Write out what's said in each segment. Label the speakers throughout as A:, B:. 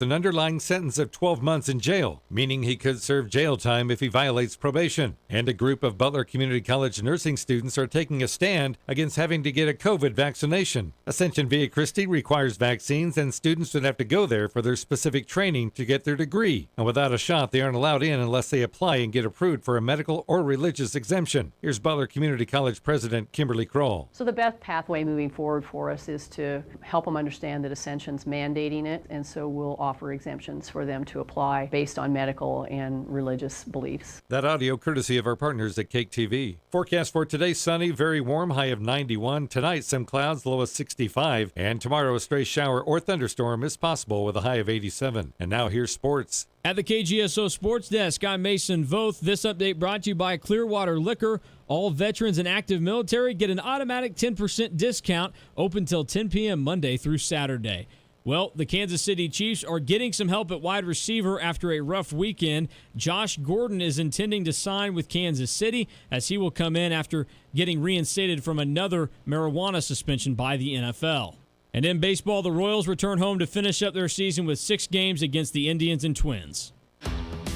A: an underlying sentence of 12 months in jail, meaning he could serve jail time if he violates probation. And a group of Butler Community College nursing students are taking a stand against having to get a COVID vaccination. Ascension Via Christi requires vaccines, and students would have to go there for their specific training to get their degree. And without a shot, they aren't allowed in unless they apply and get approved for a medical or religious exemption. Here's Butler Community College President Kimberly Kroll.
B: So the best pathway moving forward for us is to help them understand that Ascension's mandating it, and so we'll offer exemptions for them to apply based on medical and religious beliefs.
A: That audio courtesy of our partners at Cake TV. Forecast for today, sunny, very warm, high of 91. Tonight, some clouds, low of 65. And tomorrow, a stray shower or thunderstorm is possible with a high of 87. And now here's sports.
C: At the KGSO Sports Desk, I'm Mason Voth. This update brought to you by Clearwater Liquor. All veterans and active military get an automatic 10% discount, open till 10 p.m. Monday through Saturday. Well, the Kansas City Chiefs are getting some help at wide receiver after a rough weekend. Josh Gordon is intending to sign with Kansas City, as he will come in after getting reinstated from another marijuana suspension by the NFL. And in baseball, the Royals return home to finish up their season with 6 games against the Indians and Twins.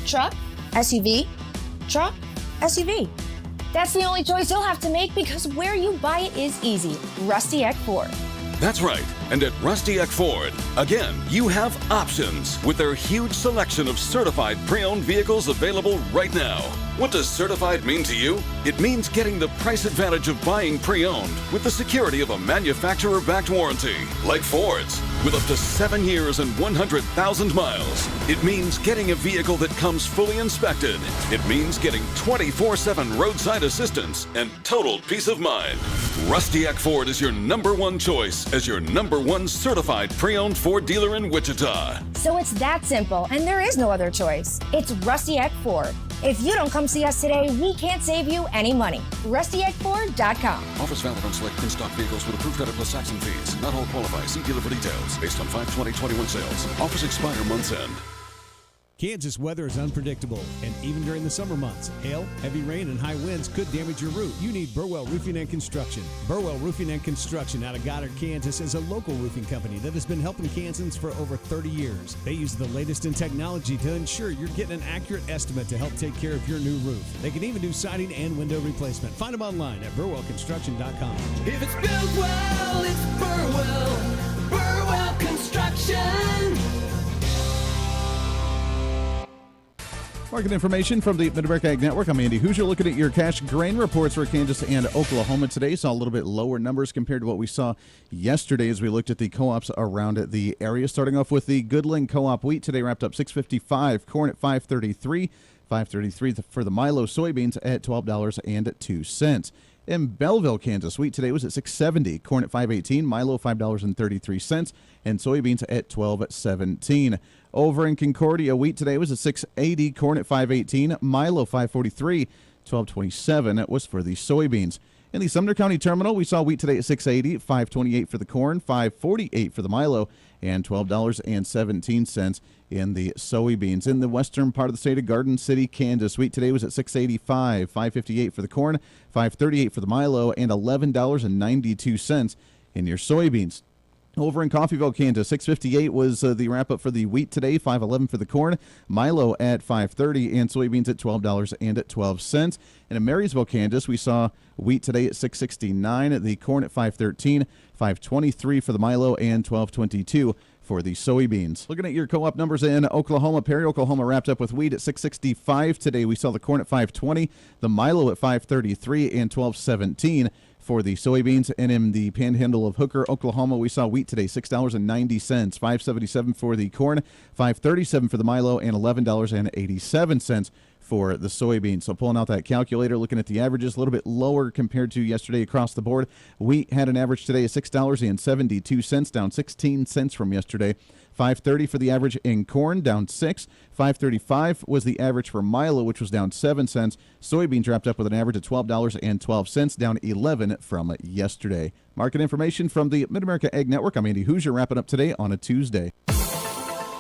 D: Truck, SUV, truck, SUV. That's the only choice you'll have to make, because where you buy it is easy. Rusty Eck Ford.
E: That's right. And at Rusty Eck Ford, again, you have options with their huge selection of certified pre-owned vehicles available right now. What does certified mean to you? It means getting the price advantage of buying pre-owned with the security of a manufacturer-backed warranty, like Ford's, with up to 7 years and 100,000 miles. It means getting a vehicle that comes fully inspected. It means getting 24/7 roadside assistance and total peace of mind. Rusty Eck Ford is your #1 choice as your #1 certified pre-owned Ford dealer in Wichita.
D: So it's that simple, and there is no other choice. It's Rusty Eck Ford. If you don't come see us today, we can't save you any money. RustyEckFord.com.
E: Offers valid on select in-stock vehicles with approved credit plus tax and fees. Not all qualify. See dealer for details. Based on 5/20/21 sales. Offers expire month's end.
F: Kansas weather is unpredictable, and even during the summer months, hail, heavy rain, and high winds could damage your roof. You need Burwell Roofing and Construction. Burwell Roofing and Construction out of Goddard, Kansas is a local roofing company that has been helping Kansans for over 30 years. They use the latest in technology to ensure you're getting an accurate estimate to help take care of your new roof. They can even do siding and window replacement. Find them online at burwellconstruction.com.
G: If it's built well, it's Burwell. Burwell Construction.
H: Market information from the Mid-America Ag Network. I'm Andy Hooser looking at your cash grain reports for Kansas and Oklahoma today. Saw a little bit lower numbers compared to what we saw yesterday as we looked at the co-ops around the area. Starting off with the Goodland Co-op wheat today wrapped up $6.55, corn at $5.33, $5.33 for the Milo, soybeans at $12.02. In Belleville, Kansas, wheat today was at $6.70, corn at $5.18, Milo $5.33, and soybeans at $12.17. Over in Concordia, wheat today was at $6.80, corn at $5.18, Milo $5.43, $12.27 was for the soybeans. In the Sumner County Terminal, we saw wheat today at $6.80, $5.28 for the corn, $5.48 for the Milo, and $12.17 in the soybeans. In the western part of the state of Garden City, Kansas, wheat today was at $6.85, $5.58 for the corn, $5.38 for the Milo, and $11.92 in your soybeans. Over in Coffeyville, Kansas, $6.58 was the wrap-up for the wheat today, $5.11 for the corn, Milo at $5.30, and soybeans at $12.12. And in Marysville, Kansas, we saw wheat today at $6.69, the corn at $5.13, $5.23 for the Milo, and $12.22 for the soybeans. Looking at your co-op numbers in Oklahoma, Perry, Oklahoma wrapped up with wheat at $6.65 today. We saw the corn at $5.20, the Milo at $5.33, and $12.17 for the soybeans. And in the panhandle of Hooker, Oklahoma, we saw wheat today, $6.90, $5.77 for the corn, $5.37 for the Milo, and $11.87 for the soybeans. So pulling out that calculator, looking at the averages, a little bit lower compared to yesterday across the board. Wheat had an average today of $6.72, down 16 cents from yesterday. $5.30 for the average in corn, down 6. $5.35 was the average for Milo, which was down 7 cents. Soybeans wrapped up with an average of $12.12, down 11 from yesterday. Market information from the Mid-America Ag Network. I'm Andy Hooser, wrapping up today on a Tuesday.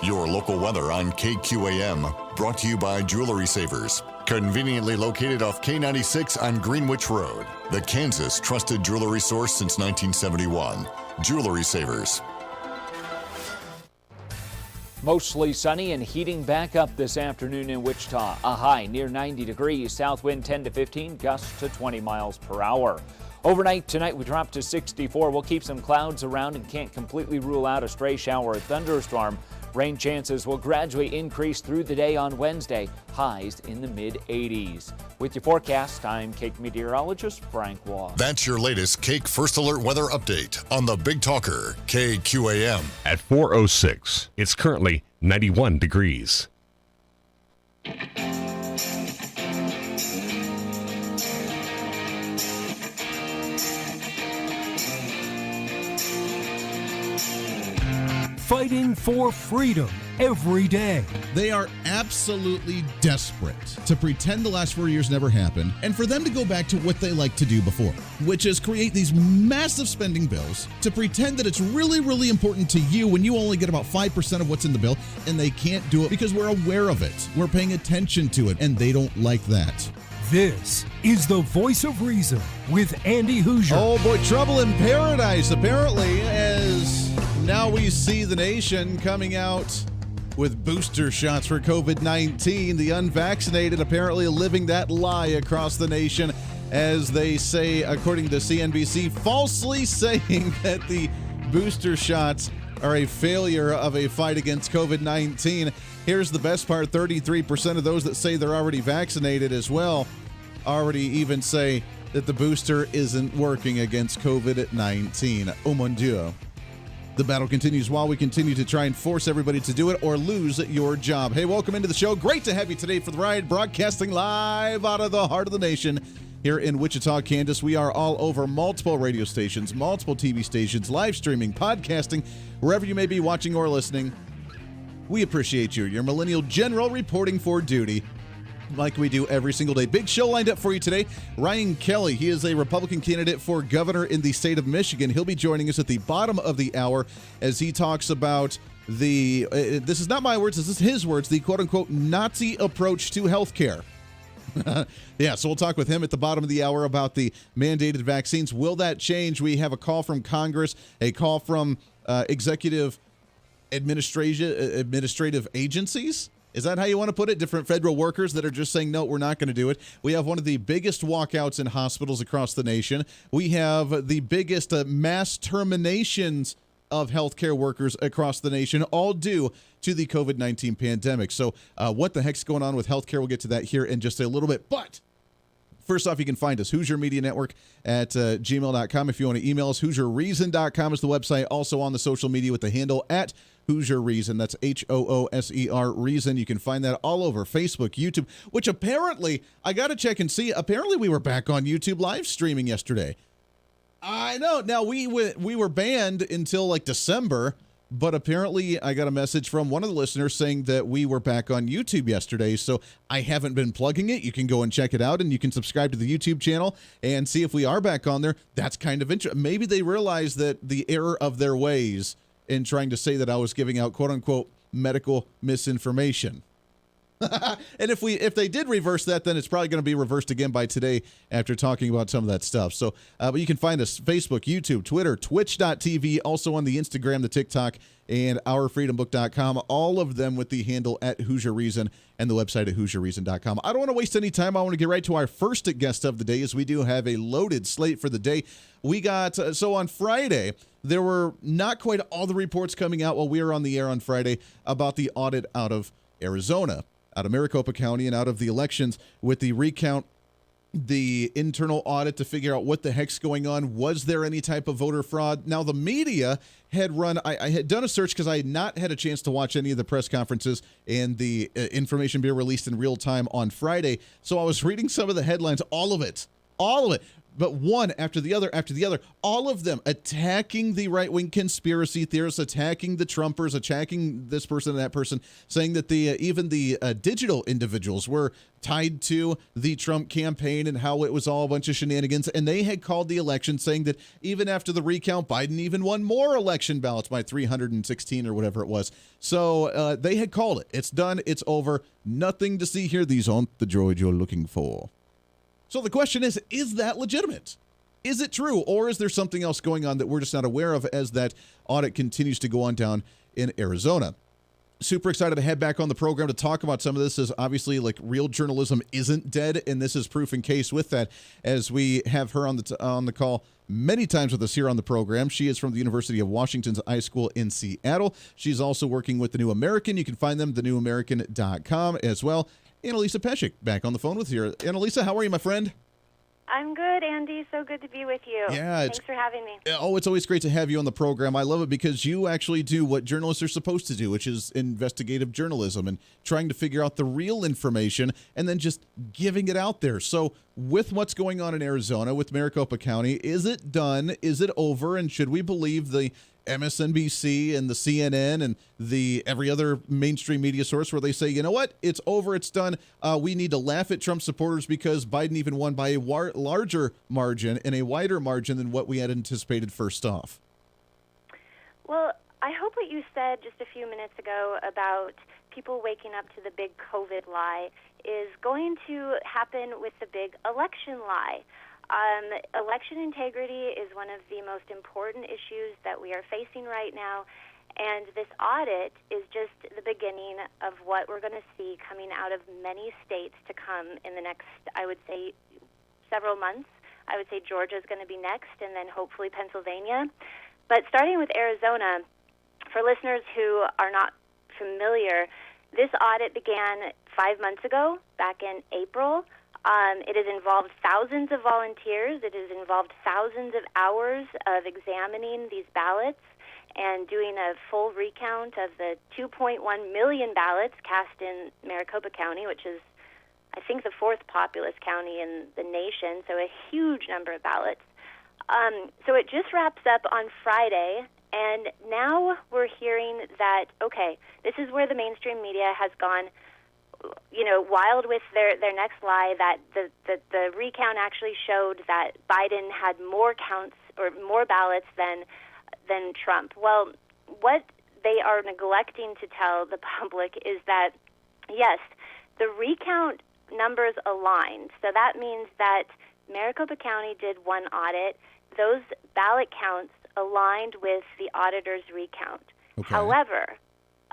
I: Your local weather on KQAM, brought to you by Jewelry Savers. Conveniently located off K96 on Greenwich Road. The Kansas trusted jewelry source since 1971. Jewelry Savers.
J: Mostly sunny and heating back up this afternoon in Wichita. A high near 90 degrees, south wind 10 to 15, gusts to 20 miles per hour. Overnight tonight we drop to 64. We'll keep some clouds around and can't completely rule out a stray shower or thunderstorm. Rain chances will gradually increase through the day on Wednesday, highs in the mid-80s. With your forecast, I'm Cake meteorologist Frank Waugh.
I: That's your latest Cake First Alert weather update on the Big Talker, KQAM.
K: At 4:06, it's currently 91 degrees.
L: Fighting for freedom every day.
H: They are absolutely desperate to pretend the last 4 years never happened and for them to go back to what they liked to do before, which is create these massive spending bills to pretend that it's really, really important to you when you only get about 5% of what's in the bill, and they can't do it because we're aware of it. We're paying attention to it, and they don't like that.
L: This is the Voice of Reason with Andy Hooser.
H: Oh boy, trouble in paradise, apparently, as now we see the nation coming out with booster shots for COVID-19. The unvaccinated apparently living that lie across the nation, as they say, according to CNBC, falsely saying that the booster shots are a failure of a fight against COVID-19. Here's the best part. 33% of those that say they're already vaccinated as well already even say that the booster isn't working against COVID-19. Oh mon Dieu. The battle continues while we continue to try and force everybody to do it or lose your job. Hey, welcome into the show. Great to have you today for the ride, broadcasting live out of the heart of the nation here in Wichita, Kansas. We are all over multiple radio stations, multiple TV stations, live streaming, podcasting, wherever you may be watching or listening. We appreciate you. Your Millennial General reporting for duty, like we do every single day. Big show lined up for you today. Ryan Kelly, he is a Republican candidate for governor in the state of Michigan. He'll be joining us at the bottom of the hour as he talks about the, this is not my words, this is his words, the quote-unquote Nazi approach to health care. Yeah, so we'll talk with him at the bottom of the hour about the mandated vaccines. Will that change? We have a call from Congress, a call from executive administrative agencies. Is that how you want to put it? Different federal workers that are just saying, no, we're not going to do it. We have one of the biggest walkouts in hospitals across the nation. We have the biggest mass terminations of healthcare workers across the nation, all due to the COVID-19 pandemic. So what the heck's going on with healthcare? We'll get to that here in just a little bit. But first off, you can find us, Hooser Media Network at gmail.com. If you want to email us, HooserReason.com is the website. Also on the social media with the handle at Hooser Reason. That's HOOSER Reason. You can find that all over Facebook, YouTube, which apparently, I got to check and see, apparently we were back on YouTube live streaming yesterday. I know. Now, we were banned until like December, but apparently I got a message from one of the listeners saying that we were back on YouTube yesterday, so I haven't been plugging it. You can go and check it out, and you can subscribe to the YouTube channel and see if we are back on there. That's kind of interesting. Maybe they realize that the error of their ways in trying to say that I was giving out quote-unquote medical misinformation. And if they did reverse that, then it's probably going to be reversed again by today after talking about some of that stuff. So, but you can find us Facebook, YouTube, Twitter, Twitch.tv, also on the Instagram, the TikTok, and OurFreedomBook.com, all of them with the handle at Hooser Reason and the website at HooserReason.com. I don't want to waste any time. I want to get right to our first guest of the day, as we do have a loaded slate for the day. We got, so on Friday, there were not quite all the reports coming out while we were on the air on Friday about the audit out of Arizona, out of Maricopa County, and out of the elections with the recount, the internal audit to figure out what the heck's going on. Was there any type of voter fraud? Now, the media had run, I had done a search because I had not had a chance to watch any of the press conferences and the information being released in real time on Friday. So I was reading some of the headlines, all of it. But one after the other, all of them attacking the right-wing conspiracy theorists, attacking the Trumpers, attacking this person and that person, saying that even the digital individuals were tied to the Trump campaign and how it was all a bunch of shenanigans. And they had called the election, saying that even after the recount, Biden even won more election ballots by 316 or whatever it was. So they had called it. It's done. It's over. Nothing to see here. These aren't the droids you're looking for. So the question is that legitimate? Is it true? Or is there something else going on that we're just not aware of as that audit continues to go on down in Arizona? super excited to head back on the program to talk about some of this. Is obviously like real journalism isn't dead, and this is proof and case with that. As we have her on the call many times with us here on the program. She is from the University of Washington's iSchool in Seattle. She's also working with The New American. You can find them thenewamerican.com as well. ANNALISA PESEK back on the phone with you. ANNALISA, how are you, my friend?
M: I'm good, Andy. So good to be with you.
H: Yeah,
M: Thanks for having me.
H: Oh, it's always great to have you on the program. I love it because you actually do what journalists are supposed to do, which is investigative journalism and trying to figure out the real information and then just giving it out there. So with what's going on in Arizona with Maricopa County, is it done? Is it over? And should we believe the MSNBC and the CNN and the every other mainstream media source where they say, you know what, it's over, it's done. We need to laugh at Trump supporters because Biden even won by a larger margin and a wider margin than what we had anticipated first off?
M: Well, I hope what you said just a few minutes ago about people waking up to the big COVID lie is going to happen with the big election lie. Election integrity is one of the most important issues that we are facing right now, and this audit is just the beginning of what we're going to see coming out of many states to come in the next, I would say, several months. I would say Georgia is going to be next, and then hopefully Pennsylvania. But starting with Arizona, for listeners who are not familiar, this audit began 5 months ago, back in April. It has involved thousands of volunteers. It has involved thousands of hours of examining these ballots and doing a full recount of the 2.1 million ballots cast in Maricopa County, which is, I think, the fourth populous county in the nation, so a huge number of ballots. So it just wraps up on Friday, and now we're hearing that, okay, this is where the mainstream media has gone, wild with their next lie, that the recount actually showed that Biden had more counts or more ballots than Trump. Well, what they are neglecting to tell the public is that, yes, the recount numbers aligned. So that means that Maricopa County did one audit. Those ballot counts aligned with the auditor's recount. Okay. However,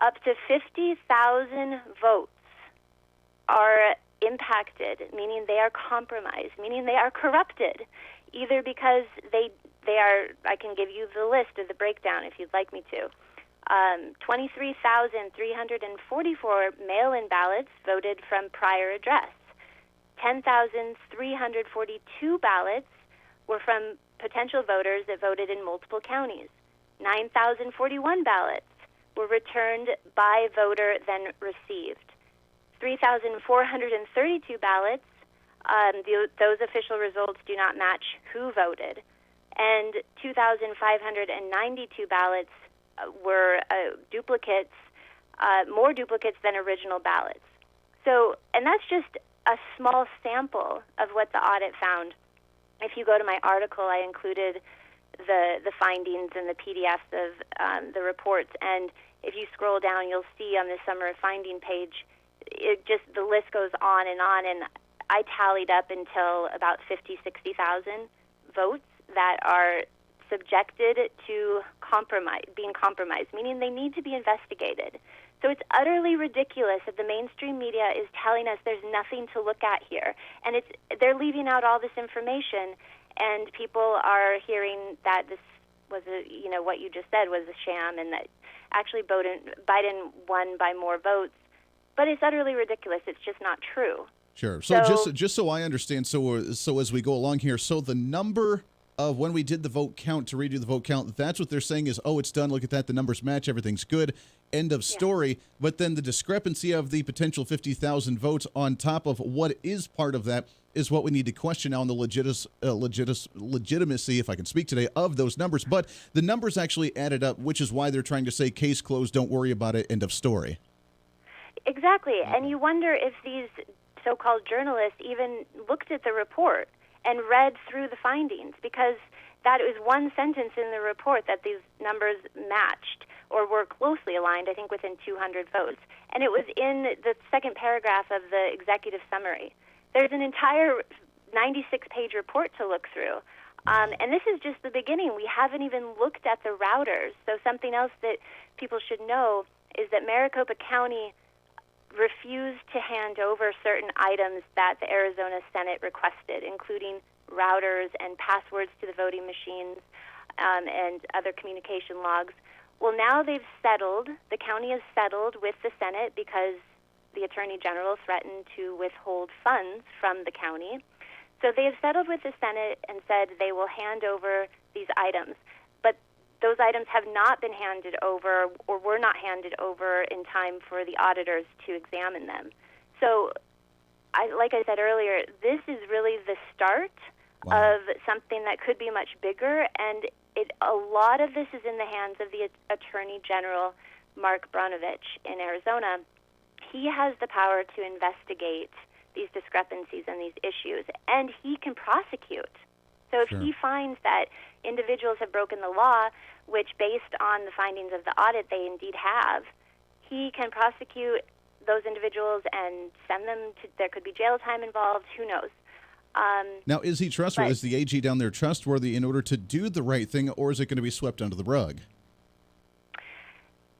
M: up to 50,000 votes are impacted, meaning they are compromised, meaning they are corrupted, either because they are, I can give you the list of the breakdown if you'd like me to. 23,344 mail-in ballots voted from prior address. 10,342 ballots were from potential voters that voted in multiple counties. 9,041 ballots were returned by voter, then received. 3,432 ballots, those official results do not match who voted. And 2,592 ballots were duplicates, more duplicates than original ballots. So, and that's just a small sample of what the audit found. If you go to my article, I included the findings and the PDFs of the reports. And if you scroll down, you'll see on the Summer of Finding page, the list goes on. And I tallied up until about 60,000 votes that are subjected to being compromised, meaning they need to be investigated. So it's utterly ridiculous that the mainstream media is telling us there's nothing to look at here, and they're leaving out all this information, and people are hearing that this was what you just said was a sham, and that actually Biden won by more votes. But it's utterly ridiculous. It's just not true.
H: Sure. So just so I understand, so as we go along here, so the number of when we did the vote count to redo the vote count, that's what they're saying is, oh, it's done. Look at that. The numbers match. Everything's good. End of story. Yeah. But then the discrepancy of the potential 50,000 votes on top of what is part of that is what we need to question now on the legitimacy, if I can speak today, of those numbers. But the numbers actually added up, which is why they're trying to say case closed, don't worry about it, end of story.
M: Exactly. And you wonder if these so-called journalists even looked at the report and read through the findings, because that is one sentence in the report that these numbers matched or were closely aligned, I think within 200 votes. And it was in the second paragraph of the executive summary. There's an entire 96-page report to look through. And this is just the beginning. We haven't even looked at the routers. So something else that people should know is that Maricopa County refused to hand over certain items that the Arizona Senate requested, including routers and passwords to the voting machines and other communication logs. Well, now they've settled. The county has settled with the Senate because the Attorney General threatened to withhold funds from the county. So they have settled with the Senate and said they will hand over these items. But those items have not been handed over or were not handed over in time for the auditors to examine them. So, like I said earlier, this is really the start of something that could be much bigger, and a lot of this is in the hands of the Attorney General, Mark Brnovich, in Arizona. He has the power to investigate these discrepancies and these issues, and he can prosecute. So if he finds that individuals have broken the law, which based on the findings of the audit they indeed have, he can prosecute those individuals and send them to, there could be jail time involved, who knows.
H: Now, is he trustworthy? Is the AG down there trustworthy in order to do the right thing, or is it going to be swept under the rug?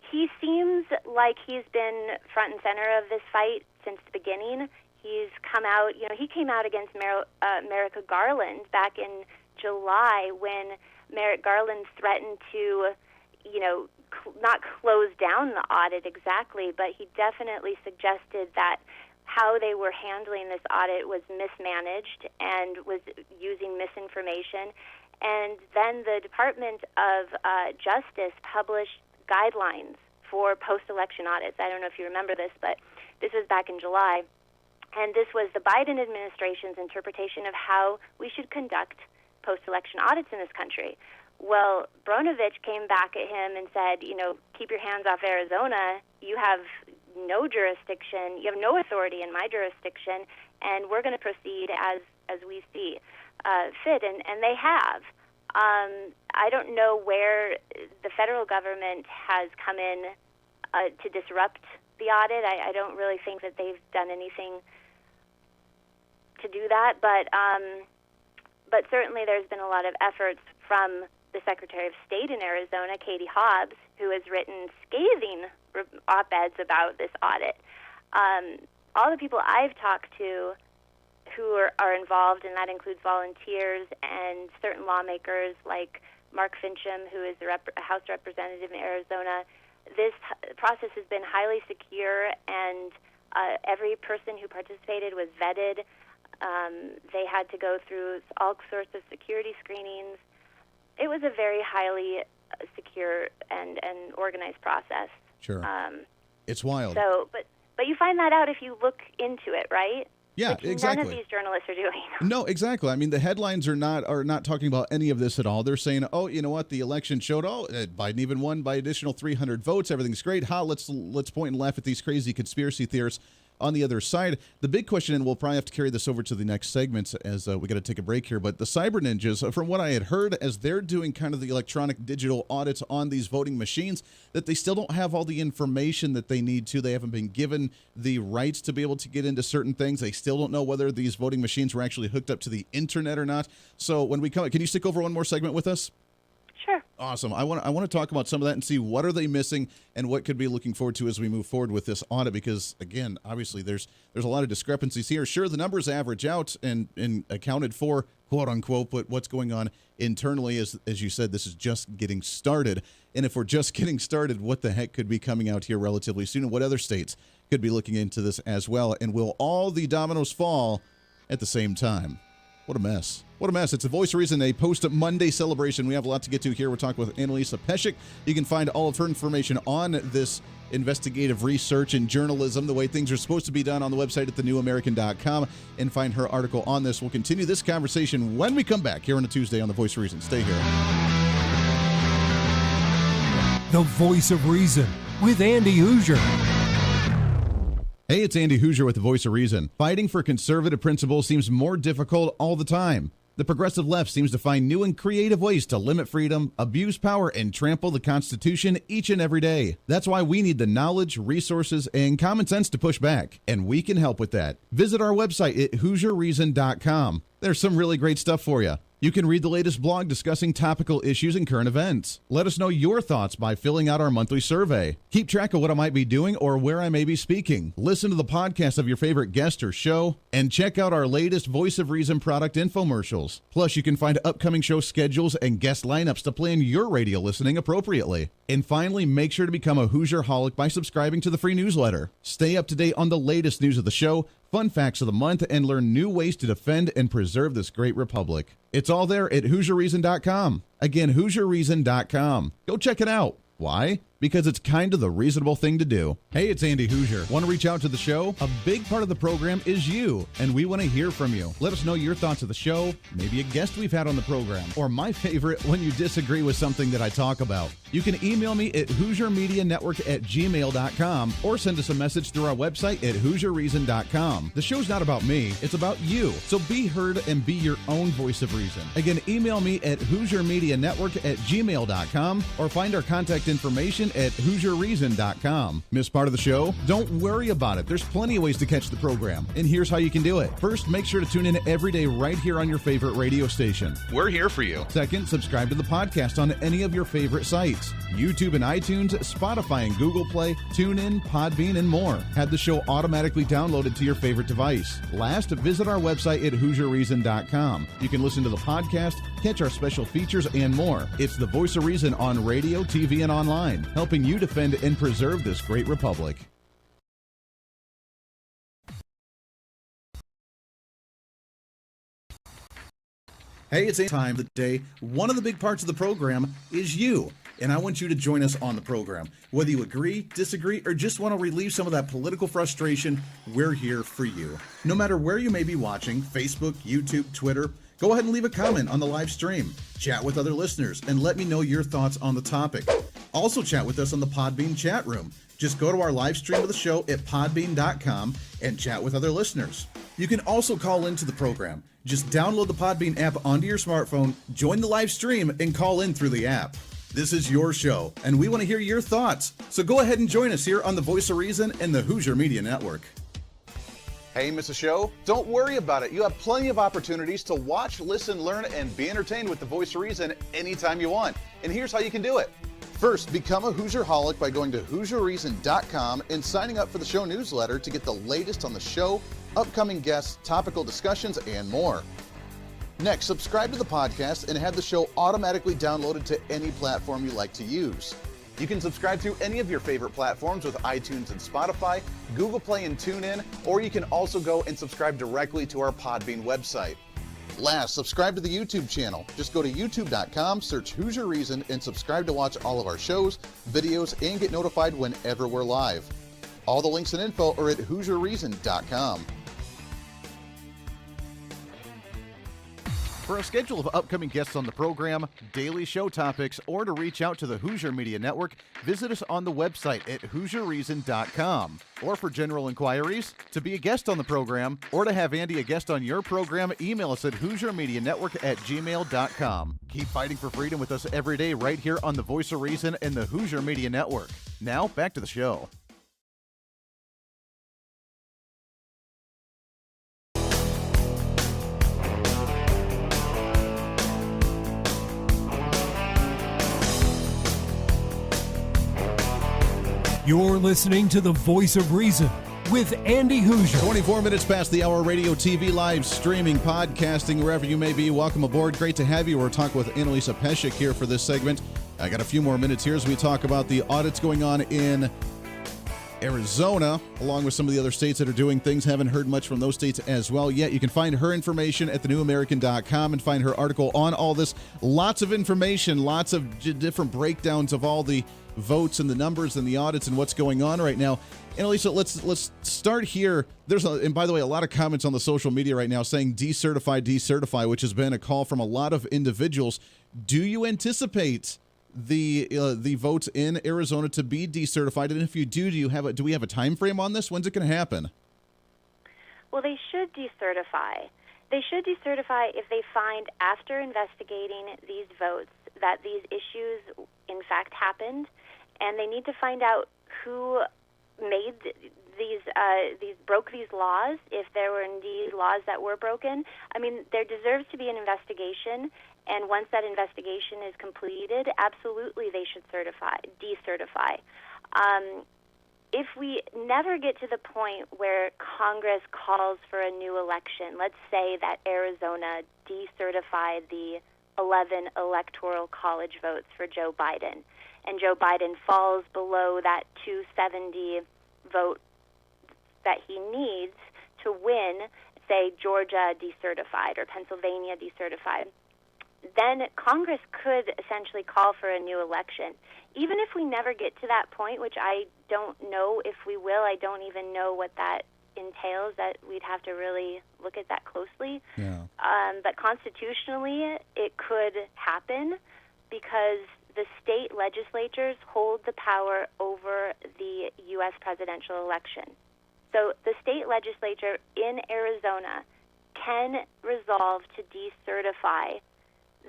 M: He seems like he's been front and center of this fight since the beginning. He's come out, he came out against Merrick Garland back in July when Merrick Garland threatened to, not close down the audit exactly, but he definitely suggested that how they were handling this audit was mismanaged and was using misinformation. And then the Department of Justice published guidelines for post-election audits. I don't know if you remember this, but this was back in July. And this was the Biden administration's interpretation of how we should conduct post-election audits in this country. Well, Brnovich came back at him and said, keep your hands off Arizona. You have no jurisdiction. You have no authority in my jurisdiction, and we're going to proceed as we see fit. And they have. I don't know where the federal government has come in to disrupt the audit. I don't really think that they've done anything to do that, but certainly there's been a lot of efforts from the Secretary of State in Arizona, Katie Hobbs, who has written scathing op-eds about this audit. All the people I've talked to who are involved, and that includes volunteers and certain lawmakers like Mark Fincham, who is a House representative in Arizona, this process has been highly secure, and every person who participated was vetted. They had to go through all sorts of security screenings. It was a very highly secure and organized process.
H: Sure. It's wild.
M: So, but you find that out if you look into it, right?
H: Yeah,
M: Which
H: exactly.
M: None of these journalists are doing.
H: No, exactly. I mean, the headlines are not talking about any of this at all. They're saying, oh, you know what? The election showed, Biden even won by additional 300 votes. Everything's great. Let's point and laugh at these crazy conspiracy theorists on the other side. The big question, and we'll probably have to carry this over to the next segments as we got to take a break here, but the cyber ninjas, from what I had heard, as they're doing kind of the electronic digital audits on these voting machines, that they still don't have all the information that they need to. They haven't been given the rights to be able to get into certain things. They still don't know whether these voting machines were actually hooked up to the internet or not. So when we come, can you stick over one more segment with us?
M: Sure.
H: Awesome. I want to talk about some of that and see what are they missing and what could be looking forward to as we move forward with this audit, because again, obviously there's a lot of discrepancies here. Sure, the numbers average out and accounted for, quote unquote, but what's going on internally is, as you said, this is just getting started. And if we're just getting started, what the heck could be coming out here relatively soon, and what other states could be looking into this as well? And will all the dominoes fall at the same time? What a mess. What a mess. It's a Voice of Reason, a post-Monday celebration. We have a lot to get to here. We're talking with ANNALISA PESEK. You can find all of her information on this investigative research and journalism, the way things are supposed to be done, on the website at thenewamerican.com, and find her article on this. We'll continue this conversation when we come back here on a Tuesday on The Voice of Reason. Stay here.
L: The Voice of Reason with Andy Hooser.
H: Hey, it's Andy Hooser with The Voice of Reason. Fighting for conservative principles seems more difficult all the time. The progressive left seems to find new and creative ways to limit freedom, abuse power, and trample the Constitution each and every day. That's why we need the knowledge, resources, and common sense to push back, and we can help with that. Visit our website at HooserReason.com. There's some really great stuff for you. You can read the latest blog discussing topical issues and current events. Let us know your thoughts by filling out our monthly survey. Keep track of what I might be doing or where I may be speaking. Listen to the podcast of your favorite guest or show, and check out our latest Voice of Reason product infomercials. Plus, you can find upcoming show schedules and guest lineups to plan your radio listening appropriately. And finally, make sure to become a Hoosier-holic by subscribing to the free newsletter. Stay up to date on the latest news of the show, fun facts of the month, and learn new ways to defend and preserve this great republic. It's all there at HoosierReason.com. Again, HoosierReason.com. Go check it out. Why? Because it's kind of the reasonable thing to do. Hey, it's Andy Hoosier. Want to reach out to the show? A big part of the program is you, and we want to hear from you. Let us know your thoughts of the show, maybe a guest we've had on the program, or my favorite, when you disagree with something that I talk about. You can email me at HoosierMediaNetwork@gmail.com or send us a message through our website at HoosierReason.com. The show's not about me, it's about you. So be heard and be your own voice of reason. Again, email me at HoosierMediaNetwork@gmail.com or find our contact information at HoosierReason.com. Miss part of the show? Don't worry about it. There's plenty of ways to catch the program, and here's how you can do it. First, make sure to tune in every day right here on your favorite radio station.
N: We're here for you.
H: Second, subscribe to the podcast on any of your favorite sites. YouTube and iTunes, Spotify and Google Play, TuneIn, Podbean, and more. Have the show automatically downloaded to your favorite device. Last, visit our website at HoosierReason.com. You can listen to the podcast, catch our special features, and more. It's the voice of reason on radio, TV, and online, helping you defend and preserve this great republic. Hey, it's time of the day. One of the big parts of the program is you, and I want you to join us on the program. Whether you agree, disagree, or just want to relieve some of that political frustration, we're here for you. No matter where you may be watching, Facebook, YouTube, Twitter, go ahead and leave a comment on the live stream. Chat with other listeners and let me know your thoughts on the topic. Also chat with us on the Podbean chat room. Just go to our live stream of the show at podbean.com and chat with other listeners. You can also call into the program. Just download the Podbean app onto your smartphone, join the live stream, and call in through the app. This is your show, and we want to hear your thoughts. So go ahead and join us here on the Voice of Reason and the Hoosier Media Network.
N: Hey, miss a show? Don't worry about it. You have plenty of opportunities to watch, listen, learn, and be entertained with the Voice of Reason anytime you want. And here's how you can do it. First, become a Hoosier-holic by going to HoosierReason.com and signing up for the show newsletter to get the latest on the show, upcoming guests, topical discussions, and more. Next, subscribe to the podcast and have the show automatically downloaded to any platform you like to use. You can subscribe to any of your favorite platforms with iTunes and Spotify, Google Play and TuneIn, or you can also go and subscribe directly to our Podbean website. Last, subscribe to the YouTube channel. Just go to youtube.com, search Hoosier Reason, and subscribe to watch all of our shows, videos, and get notified whenever we're live. All the links and info are at HoosierReason.com.
H: For a schedule of upcoming guests on the program, daily show topics, or to reach out to the Hoosier Media Network, visit us on the website at HoosierReason.com. Or for general inquiries, to be a guest on the program, or to have Andy a guest on your program, email us at HoosierMediaNetwork@gmail.com. Keep fighting for freedom with us every day right here on the Voice of Reason and the Hoosier Media Network. Now, back to the show.
L: You're listening to the Voice of Reason with Andy Hoosier.
H: 24 minutes past the hour, radio, TV, live streaming, podcasting, wherever you may be. Welcome aboard. Great to have you. We're talking with ANNALISA PESEK here for this segment. I got a few more minutes here as we talk about the audits going on in Arizona, along with some of the other states that are doing things. Haven't heard much from those states as well yet. You can find her information at thenewamerican.com and find her article on all this. Lots of information, lots of different breakdowns of all the votes and the numbers and the audits and what's going on right now. ANNALISA, let's start here. And by the way, a lot of comments on the social media right now saying decertify, which has been a call from a lot of individuals. Do you anticipate the votes in Arizona to be decertified? And if you do, do we have a time frame on this? When's it going to happen?
M: Well, they should decertify. They should decertify if they find, after investigating these votes, that these issues in fact happened, and they need to find out who made these broke these laws, if there were indeed laws that were broken, I mean, there deserves to be an investigation. And once that investigation is completed, absolutely they should decertify. If we never get to the point where Congress calls for a new election, let's say that Arizona decertified the 11 electoral college votes for Joe Biden, and Joe Biden falls below that 270 vote that he needs to win, say Georgia decertified or Pennsylvania decertified, then Congress could essentially call for a new election. Even if we never get to that point, which I don't know if we will, I don't even know what that entails, that we'd have to really look at that closely.
H: Yeah.
M: But constitutionally, it could happen because the state legislatures hold the power over the U.S. presidential election. So the state legislature in Arizona can resolve to decertify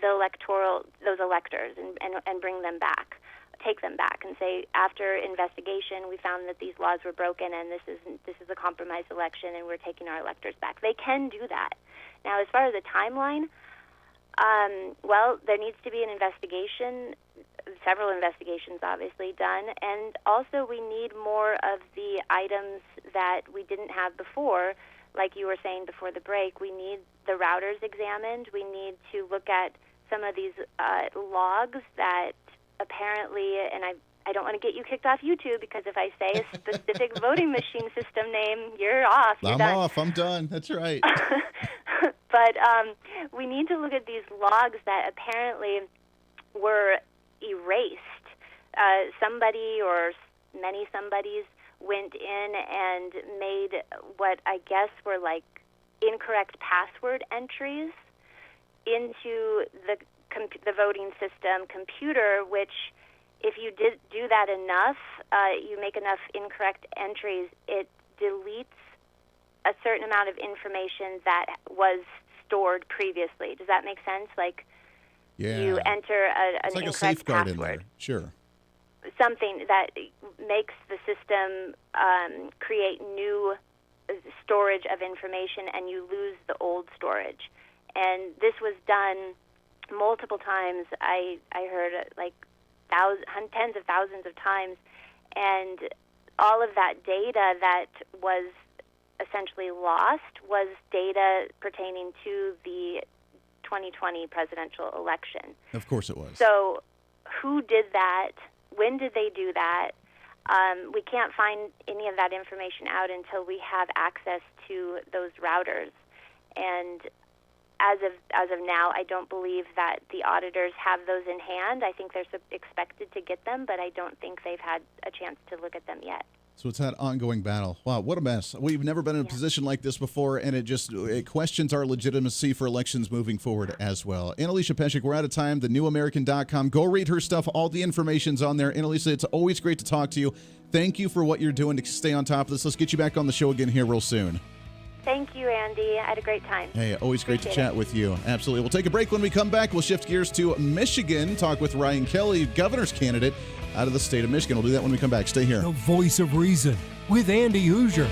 M: those electors and bring them back, take them back, and say, after investigation, we found that these laws were broken, and this is a compromised election, and we're taking our electors back. They can do that. Now, as far as the timeline, well, there needs to be an investigation, several investigations obviously done, and also we need more of the items that we didn't have before. Like you were saying before the break, we need the routers examined. We need to look at some of these logs that apparently, and I don't want to get you kicked off YouTube, because if I say a specific voting machine system name, you're off.
H: I'm done. That's right.
M: But we need to look at these logs that apparently were erased. Somebody or many somebodies went in and made what I guess were like incorrect password entries into the voting system computer, which if you do that enough, you make enough incorrect entries, it deletes a certain amount of information that was stored previously. Does that make sense? Like, you enter an
H: like
M: incorrect
H: a safeguard
M: password.
H: in there. Sure.
M: Something that makes the system create new storage of information, and you lose the old storage. And this was done multiple times. I heard like tens of thousands of times, and all of that data that was essentially lost was data pertaining to the 2020 presidential election.
H: Of course it was.
M: So who did that? When did they do that? We can't find any of that information out until we have access to those routers. And as of now, I don't believe that the auditors have those in hand. I think they're expected to get them, but I don't think they've had a chance to look at them yet.
H: So it's that ongoing battle. Wow, what a mess. We've never been in a position like this before, and it questions our legitimacy for elections moving forward as well. ANNALISA PESEK, we're out of time. TheNewAmerican.com. Go read her stuff. All the information's on there. ANNALISA, it's always great to talk to you. Thank you for what you're doing to stay on top of this. Let's get you back on the show again here real soon.
M: Thank you, Andy. I had a great time.
H: Hey, always great to
M: Appreciate
H: chat with you. Absolutely. We'll take a break. When we come back, we'll shift gears to Michigan, talk with Ryan Kelly, governor's candidate out of the state of Michigan. We'll do that when we come back. Stay here.
L: The Voice of Reason with Andy Hooser.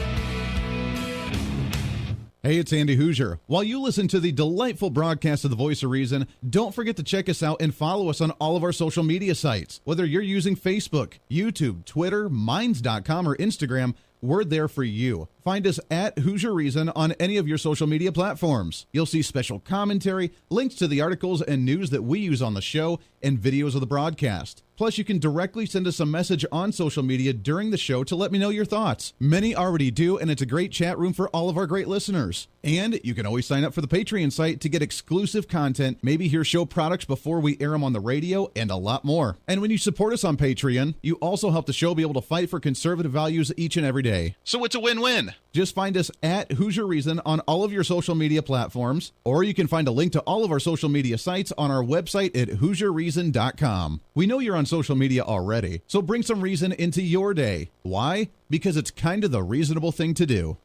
H: Hey, it's Andy Hooser. While you listen to the delightful broadcast of The Voice of Reason, don't forget to check us out and follow us on all of our social media sites. Whether you're using Facebook, YouTube, Twitter, Minds.com, or Instagram, we're there for you. Find us at Hooser Reason on any of your social media platforms. You'll see special commentary, links to the articles and news that we use on the show, and videos of the broadcast. Plus, you can directly send us a message on social media during the show to let me know your thoughts. Many already do, and it's a great chat room for all of our great listeners. And you can always sign up for the Patreon site to get exclusive content, maybe hear show products before we air them on the radio, and a lot more. And when you support us on Patreon, you also help the show be able to fight for conservative values each and every day. So it's a win-win. Just find us at Hooser Reason on all of your social media platforms, or you can find a link to all of our social media sites on our website at HooserReason.com. We know you're on social media already, so bring some reason into your day. Why? Because it's kind of the reasonable thing to do.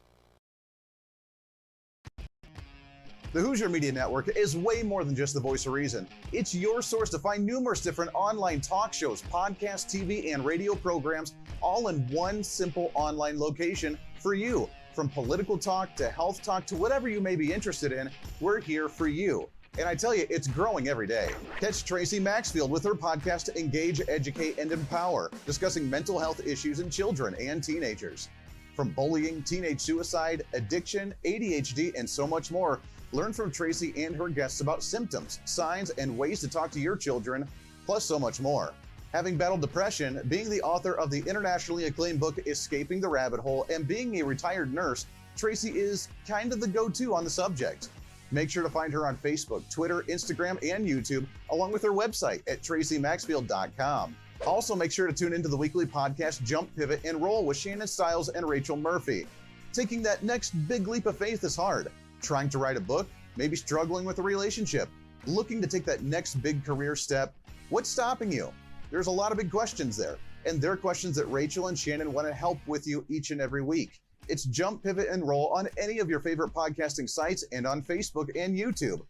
N: The Hooser Media Network is way more than just the voice of reason. It's your source to find numerous different online talk shows, podcasts, TV, and radio programs, all in one simple online location for you. From political talk to health talk to whatever you may be interested in, we're here for you. And I tell you, it's growing every day. Catch Tracy Maxfield with her podcast, Engage, Educate, and Empower, discussing mental health issues in children and teenagers. From bullying, teenage suicide, addiction, ADHD, and so much more, learn from Tracy and her guests about symptoms, signs, and ways to talk to your children, plus so much more. Having battled depression, being the author of the internationally acclaimed book, Escaping the Rabbit Hole, and being a retired nurse, Tracy is kind of the go-to on the subject. Make sure to find her on Facebook, Twitter, Instagram, and YouTube, along with her website at tracymaxfield.com. Also, make sure to tune into the weekly podcast Jump, Pivot, and Roll with Shannon Stiles and Rachel Murphy. Taking that next big leap of faith is hard. Trying to write a book, maybe struggling with a relationship, looking to take that next big career step. What's stopping you? There's a lot of big questions there, and they're questions that Rachel and Shannon want to help with you each and every week. It's Jump, Pivot, and Roll on any of your favorite podcasting sites and on Facebook and YouTube.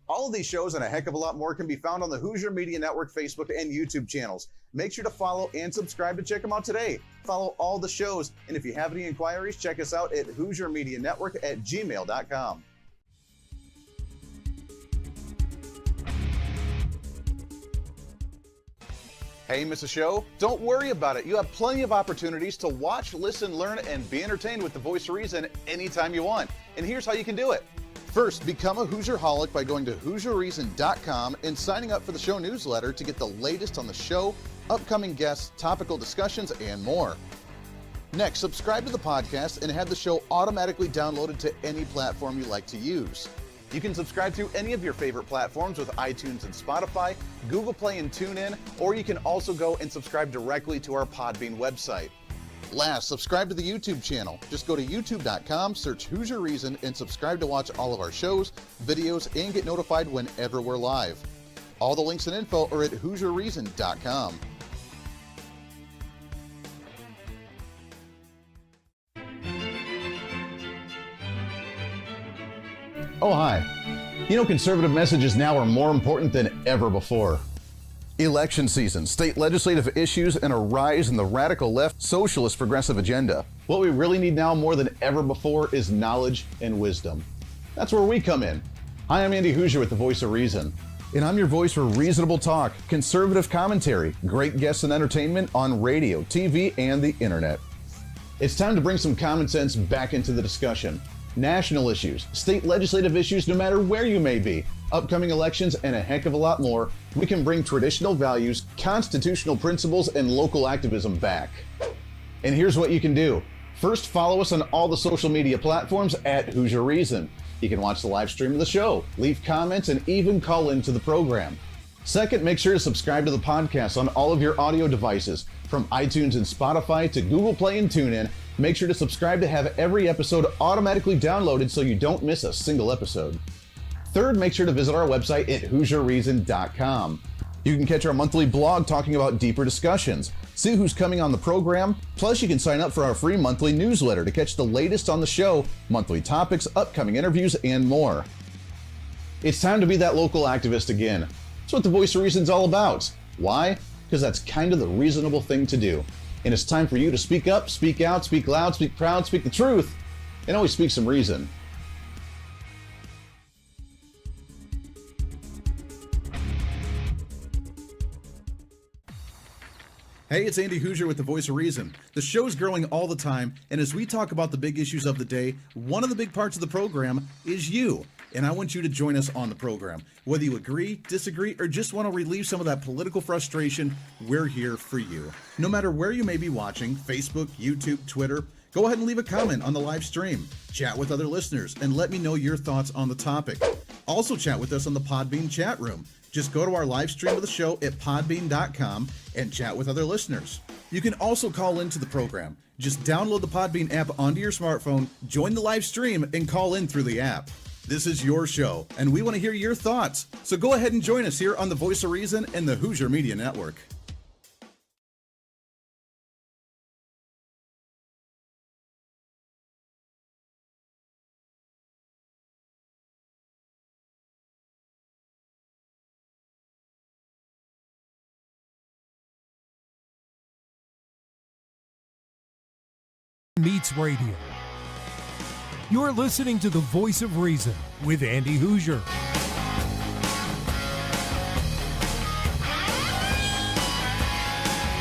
N: All of these shows and a heck of a lot more can be found on the Hooser Media Network Facebook and YouTube channels. Make sure to follow and subscribe to check them out today. Follow all the shows, and if you have any inquiries, check us out at HooserMediaNetwork@gmail.com. Hey, miss a show? Don't worry about it. You have plenty of opportunities to watch, listen, learn, and be entertained with the Voice of Reason anytime you want. And here's how you can do it. First, become a Hooserholic by going to HooserReason.com and signing up for the show newsletter to get the latest on the show, upcoming guests, topical discussions, and more. Next, subscribe to the podcast and have the show automatically downloaded to any platform you like to use. You can subscribe through any of your favorite platforms with iTunes and Spotify, Google Play and TuneIn, or you can also go and subscribe directly to our Podbean website. Last, subscribe to the YouTube channel. Just go to youtube.com, search Hooser Reason, and subscribe to watch all of our shows, videos, and get notified whenever we're live. All the links and info are at HooserReason.com. Oh, hi. You know, conservative messages now are more important than ever before. Election season, state legislative issues, and a rise in the radical left socialist progressive agenda. What we really need now more than ever before is knowledge and wisdom. That's where we come in. Hi, I'm Andy Hooser with the Voice of Reason. And I'm your voice for reasonable talk, conservative commentary, great guests and entertainment on radio, TV, and the internet. It's time to bring some common sense back into the discussion. National issues, state legislative issues, no matter where you may be, upcoming elections, and a heck of a lot more, we can bring traditional values, constitutional principles, and local activism back. And here's what you can do. First, follow us on all the social media platforms at Hooser Reason. You can watch the live stream of the show, leave comments, and even call into the program. Second, make sure to subscribe to the podcast on all of your audio devices, from iTunes and Spotify to Google Play and TuneIn. Make sure to subscribe to have every episode automatically downloaded so you don't miss a single episode. Third, make sure to visit our website at HooserReason.com. You can catch our monthly blog talking about deeper discussions, see who's coming on the program, plus you can sign up for our free monthly newsletter to catch the latest on the show, monthly topics, upcoming interviews, and more. It's time to be that local activist again. That's what the Voice of Reason's all about. Why? Because that's kind of the reasonable thing to do. And it's time for you to speak up, speak out, speak loud, speak proud, speak the truth, and always speak some reason. Hey, it's Andy Hooser with the Voice of Reason. The show's growing all the time, and as we talk about the big issues of the day, one of the big parts of the program is you. And I want you to join us on the program. Whether you agree, disagree, or just want to relieve some of that political frustration, we're here for you. No matter where you may be watching, Facebook, YouTube, Twitter, go ahead and leave a comment on the live stream. Chat with other listeners and let me know your thoughts on the topic. Also chat with us on the Podbean chat room. Just go to our live stream of the show at podbean.com and chat with other listeners. You can also call into the program. Just download the Podbean app onto your smartphone, join the live stream, and call in through the app. This is your show, and we want to hear your thoughts. So go ahead and join us here on the Voice of Reason and the Hooser Media Network.
L: meets radio. You're listening to the Voice of Reason with Andy Hooser.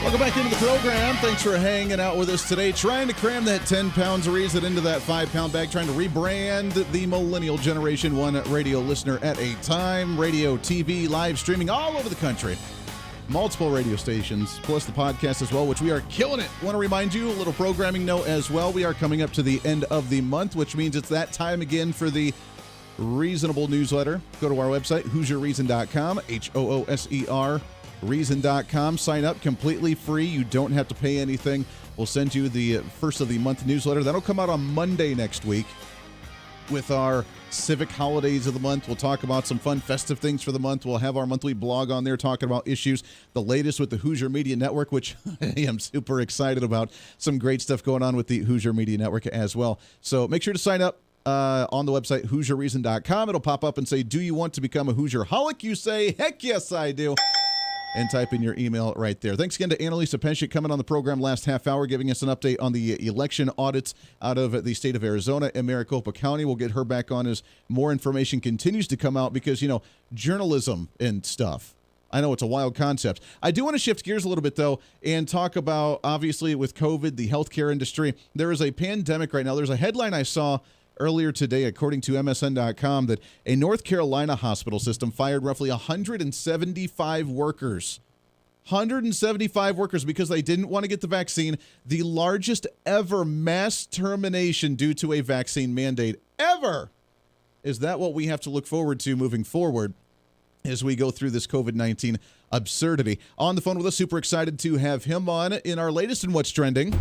H: Welcome back into the program. Thanks for hanging out with us today. Trying to cram that 10 pounds of reason into that 5-pound bag. Trying to rebrand the millennial generation, one radio listener at a time. Radio, TV, live streaming all over the country. Multiple radio stations, plus the podcast as well, which we are killing it. Want to remind you, a little programming note as well. We are coming up to the end of the month, which means it's that time again for the Reasonable newsletter. Go to our website, HooserReason.com, HOOSER. Reason.com. Sign up completely free. You don't have to pay anything. We'll send you the first of the month newsletter. That'll come out on Monday next week with our civic holidays of the month. We'll talk about some fun festive things for the month. We'll have our monthly blog on there talking about issues, the latest with the Hooser Media Network, which I am super excited about. Some great stuff going on with the Hooser Media Network as well. So make sure to sign up on the website, HooserReason.com. It'll pop up and say, do you want to become a Hoosier-holic? You say, heck yes, I do. And type in your email right there. Thanks again to ANNALISA PESEK coming on the program last half hour, giving us an update on the election audits out of the state of Arizona and Maricopa County. We'll get her back on as more information continues to come out because, you know, journalism and stuff. I know it's a wild concept. I do want to shift gears a little bit, though, and talk about, obviously, with COVID, the healthcare industry. There is a pandemic right now. There's a headline I saw earlier today, according to MSN.com, that a North Carolina hospital system fired roughly 175 workers. 175 workers because they didn't want to get the vaccine. The largest ever mass termination due to a vaccine mandate ever. Is that what we have to look forward to moving forward as we go through this COVID-19 absurdity? On the phone with us, super excited to have him on in our latest in What's Trending.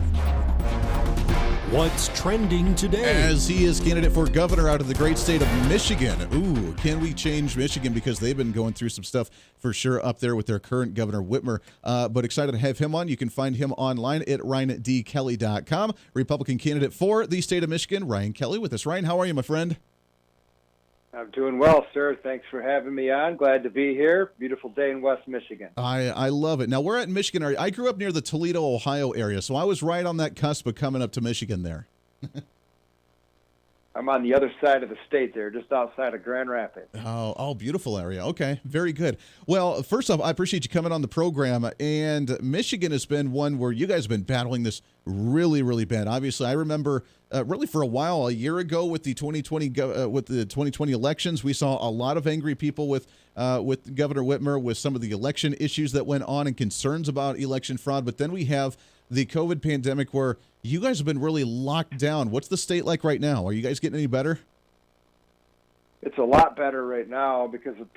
L: What's trending today?
H: As he is candidate for governor out of the great state of Michigan. Ooh, can we change Michigan? Because they've been going through some stuff for sure up there with their current governor, Whitmer. But excited to have him on. You can find him online at RyanDKelly.com. Republican candidate for the state of Michigan, Ryan Kelly, with us. Ryan, how are you, my friend?
O: I'm doing well, sir. Thanks for having me on. Glad to be here. Beautiful day in West Michigan.
H: I love it. Now, we're at Michigan. I grew up near the Toledo, Ohio area, so I was right on that cusp of coming up to Michigan there.
O: I'm on the other side of the state there, just outside of Grand Rapids.
H: Oh, beautiful area. Okay, very good. Well, first off, I appreciate you coming on the program. And Michigan has been one where you guys have been battling this really, really bad. Obviously, I remember really for a while, a year ago with the 2020 elections, we saw a lot of angry people with Governor Whitmer with some of the election issues that went on and concerns about election fraud. But then we have the COVID pandemic where you guys have been really locked down. What's the state like right now? Are you guys getting any better?
O: It's a lot better right now because of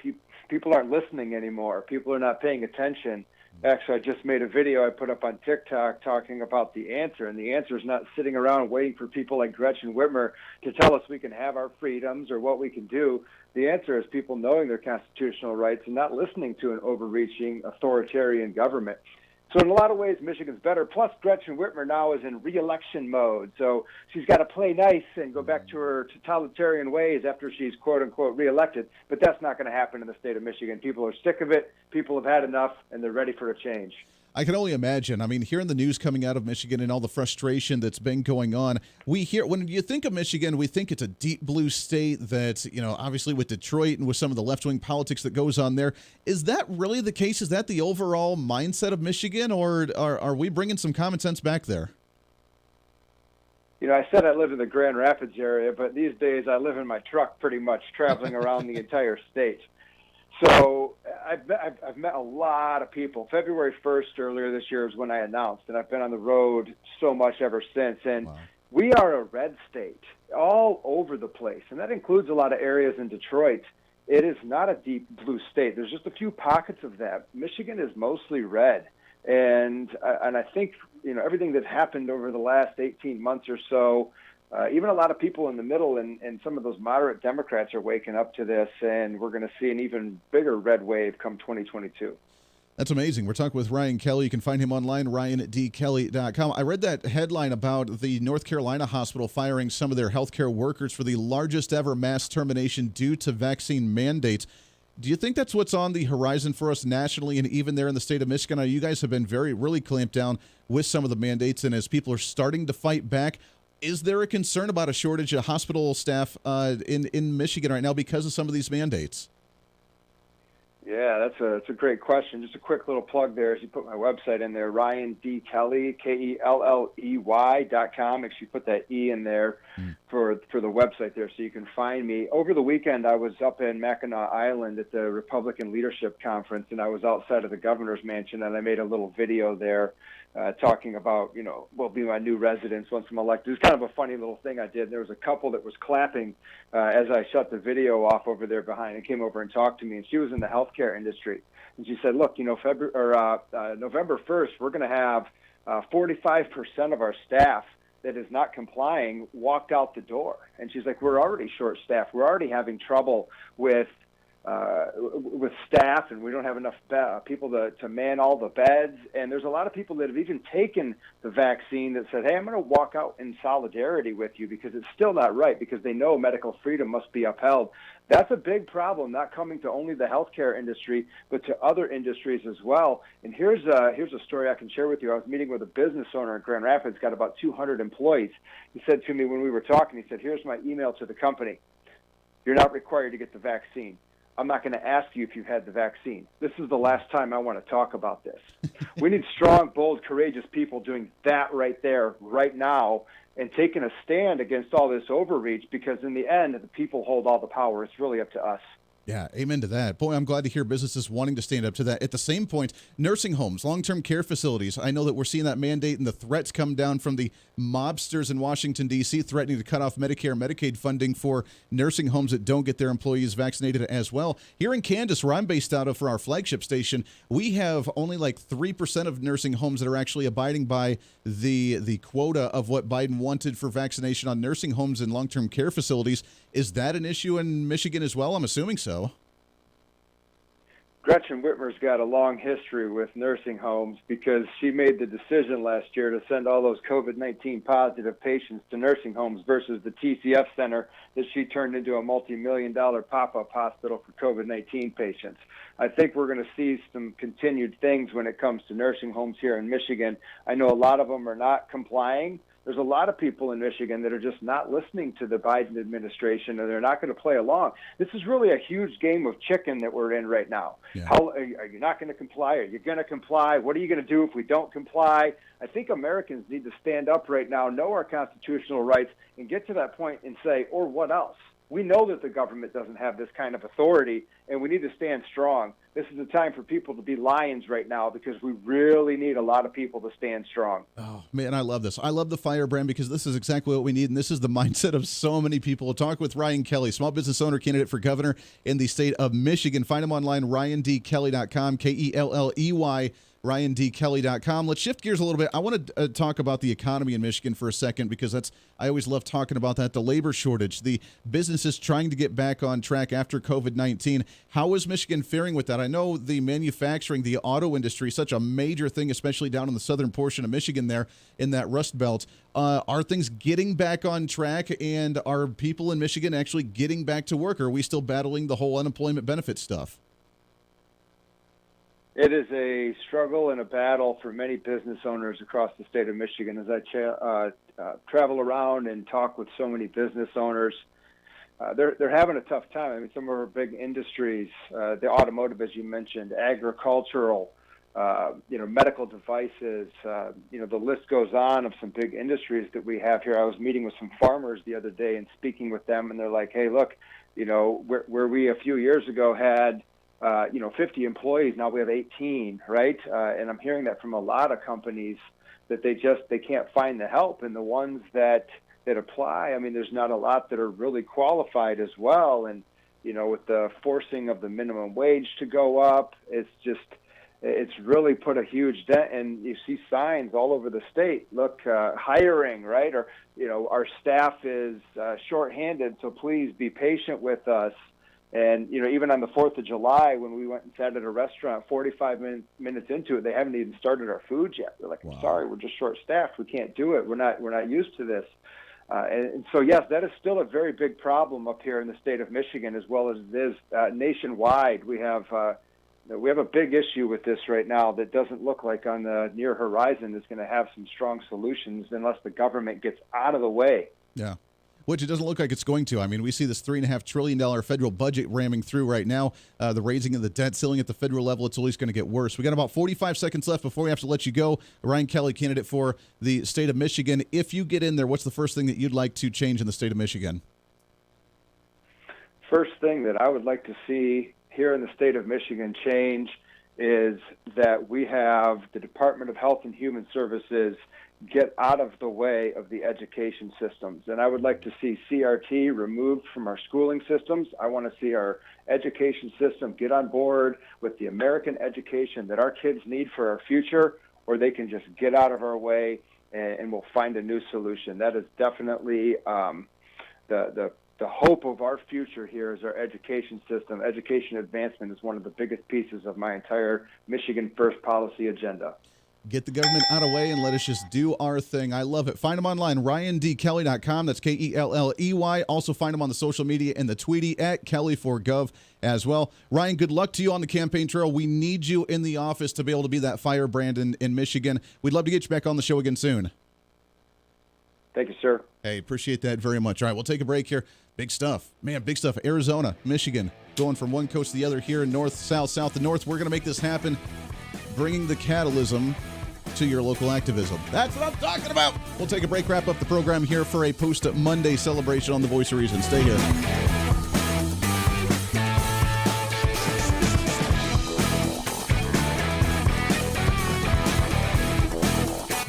O: people aren't listening anymore. People are not paying attention. Actually, I just made a video I put up on TikTok talking about the answer, and the answer is not sitting around waiting for people like Gretchen Whitmer to tell us we can have our freedoms or what we can do. The answer is people knowing their constitutional rights and not listening to an overreaching authoritarian government. So in a lot of ways, Michigan's better. Plus, Gretchen Whitmer now is in re-election mode. So she's got to play nice and go back to her totalitarian ways after she's, quote-unquote, re-elected. But that's not going to happen in the state of Michigan. People are sick of it. People have had enough, and they're ready for a change.
H: I can only imagine. I mean, hearing the news coming out of Michigan and all the frustration that's been going on, we hear, when you think of Michigan, we think it's a deep blue state that, you know, obviously with Detroit and with some of the left-wing politics that goes on there. Is that really the case? Is that the overall mindset of Michigan, or are we bringing some common sense back there?
O: You know, I said I live in the Grand Rapids area, but these days I live in my truck pretty much, traveling around the entire state. So I've met a lot of people. February 1st earlier this year is when I announced, and I've been on the road so much ever since. And we are a red state all over the place, and that includes a lot of areas in Detroit. It is not a deep blue state. There's just a few pockets of that. Michigan is mostly red. And I think, you know, everything that's happened over the last 18 months or so, even a lot of people in the middle and some of those moderate Democrats are waking up to this, and we're going to see an even bigger red wave come 2022.
H: That's amazing. We're talking with Ryan Kelly. You can find him online, RyanDKelly.com. I read that headline about the North Carolina hospital firing some of their healthcare workers for the largest ever mass termination due to vaccine mandates. Do you think that's what's on the horizon for us nationally and even there in the state of Michigan? You guys have been really clamped down with some of the mandates, and as people are starting to fight back, Is there a concern about a shortage of hospital staff in Michigan right now because of some of these mandates?
O: Yeah, that's a great question. Just a quick little plug there as you put my website in there, Ryan D. Kelly, KELLEY.com. Make sure you put that E in there for the website there so you can find me. Over the weekend, I was up in Mackinac Island at the Republican Leadership Conference, and I was outside of the governor's mansion, and I made a little video there talking about, will be my new residence once I'm elected. It was kind of a funny little thing I did. There was a couple that was clapping as I shut the video off over there behind and came over and talked to me, and she was in the healthcare industry. And she said, look, November 1st, we're going to have 45% of our staff that is not complying walked out the door. And she's like, we're already short-staffed. We're already having trouble with staff, and we don't have enough people to man all the beds. And there's a lot of people that have even taken the vaccine that said, hey, I'm going to walk out in solidarity with you because it's still not right, because they know medical freedom must be upheld. That's a big problem, not coming to only the healthcare industry, but to other industries as well. And here's a story I can share with you. I was meeting with a business owner in Grand Rapids, got about 200 employees. He said to me when we were talking, he said, here's my email to the company. You're not required to get the vaccine. I'm not going to ask you if you've had the vaccine. This is the last time I want to talk about this. We need strong, bold, courageous people doing that right there, right now, and taking a stand against all this overreach, because in the end, the people hold all the power. It's really up to us.
H: Yeah, amen to that. Boy, I'm glad to hear businesses wanting to stand up to that. At the same point, nursing homes, long-term care facilities, I know that we're seeing that mandate and the threats come down from the mobsters in Washington, D.C., threatening to cut off Medicare and Medicaid funding for nursing homes that don't get their employees vaccinated as well. Here in Kansas, where I'm based out of for our flagship station, we have only like 3% of nursing homes that are actually abiding by the quota of what Biden wanted for vaccination on nursing homes and long-term care facilities. Is that an issue in Michigan as well? I'm assuming so.
O: Gretchen Whitmer's got a long history with nursing homes because she made the decision last year to send all those COVID-19 positive patients to nursing homes versus the TCF center that she turned into a multi-million-dollar pop-up hospital for COVID-19 patients. I think we're going to see some continued things when it comes to nursing homes here in Michigan. I know a lot of them are not complying. There's a lot of people in Michigan that are just not listening to the Biden administration, and they're not going to play along. This is really a huge game of chicken that we're in right now. Yeah. How are you not going to comply? Are you going to comply? What are you going to do if we don't comply? I think Americans need to stand up right now, know our constitutional rights, and get to that point and say, or what else? We know that the government doesn't have this kind of authority, and we need to stand strong. This is the time for people to be lions right now, because we really need a lot of people to stand strong.
H: Oh, man, I love this. I love the firebrand, because this is exactly what we need, and this is the mindset of so many people. We'll talk with Ryan Kelly, small business owner, candidate for governor in the state of Michigan. Find him online, ryandkelly.com, Kelley. RyanDKelly.com. Let's shift gears a little bit. I want to talk about the economy in Michigan for a second, because I always love talking about that, the labor shortage, the businesses trying to get back on track after COVID-19. How is Michigan faring with that? I know the manufacturing, the auto industry, such a major thing, especially down in the southern portion of Michigan there in that Rust Belt. Are things getting back on track, and are people in Michigan actually getting back to work, or are we still battling the whole unemployment benefit stuff?
O: It is a struggle and a battle for many business owners across the state of Michigan. As I travel around and talk with so many business owners, they're having a tough time. I mean, some of our big industries, the automotive, as you mentioned, agricultural, medical devices, the list goes on of some big industries that we have here. I was meeting with some farmers the other day and speaking with them, and they're like, hey, look, where we a few years ago had 50 employees, now we have 18, right? And I'm hearing that from a lot of companies that they can't find the help. And the ones that apply, I mean, there's not a lot that are really qualified as well. And, with the forcing of the minimum wage to go up, it's really put a huge dent. And you see signs all over the state, look, hiring, right? Or, our staff is shorthanded, so please be patient with us. And, even on the 4th of July, when we went and sat at a restaurant, 45 minutes into it, they haven't even started our food yet. They're like, I'm sorry, we're just short-staffed. We can't do it. We're not used to this. And so, yes, that is still a very big problem up here in the state of Michigan, as well as it is nationwide. We have, we have a big issue with this right now that doesn't look like on the near horizon is going to have some strong solutions unless the government gets out of the way.
H: Yeah. Which it doesn't look like it's going to. I mean, we see this $3.5 trillion federal budget ramming through right now. The raising of the debt ceiling at the federal level, it's always going to get worse. We got about 45 seconds left before we have to let you go. Ryan Kelly, candidate for the state of Michigan. If you get in there, what's the first thing that you'd like to change in the state of Michigan?
O: First thing that I would like to see here in the state of Michigan change is that we have the Department of Health and Human Services get out of the way of the education systems. And I would like to see CRT removed from our schooling systems. I want to see our education system get on board with the American education that our kids need for our future, or they can just get out of our way and we'll find a new solution. That is definitely the hope of our future here is our education system. Education advancement is one of the biggest pieces of my entire Michigan First policy agenda.
H: Get the government out of the way and let us just do our thing. I love it. Find him online, ryandkelly.com. That's Kelley. Also find him on the social media and the Tweety at Kelly4Gov as well. Ryan, good luck to you on the campaign trail. We need you in the office to be able to be that firebrand in Michigan. We'd love to get you back on the show again soon.
O: Thank you, sir.
H: Hey, appreciate that very much. All right, we'll take a break here. Big stuff. Man, big stuff. Arizona, Michigan, going from one coast to the other here in north, south, south, and north. We're going to make this happen, bringing the catalysm to your local activism. That's what I'm talking about. We'll take a break, wrap up the program here for a post-Monday celebration on The Voice of Reason. Stay here.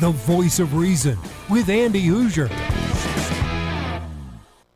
L: The Voice of Reason with Andy Hooser.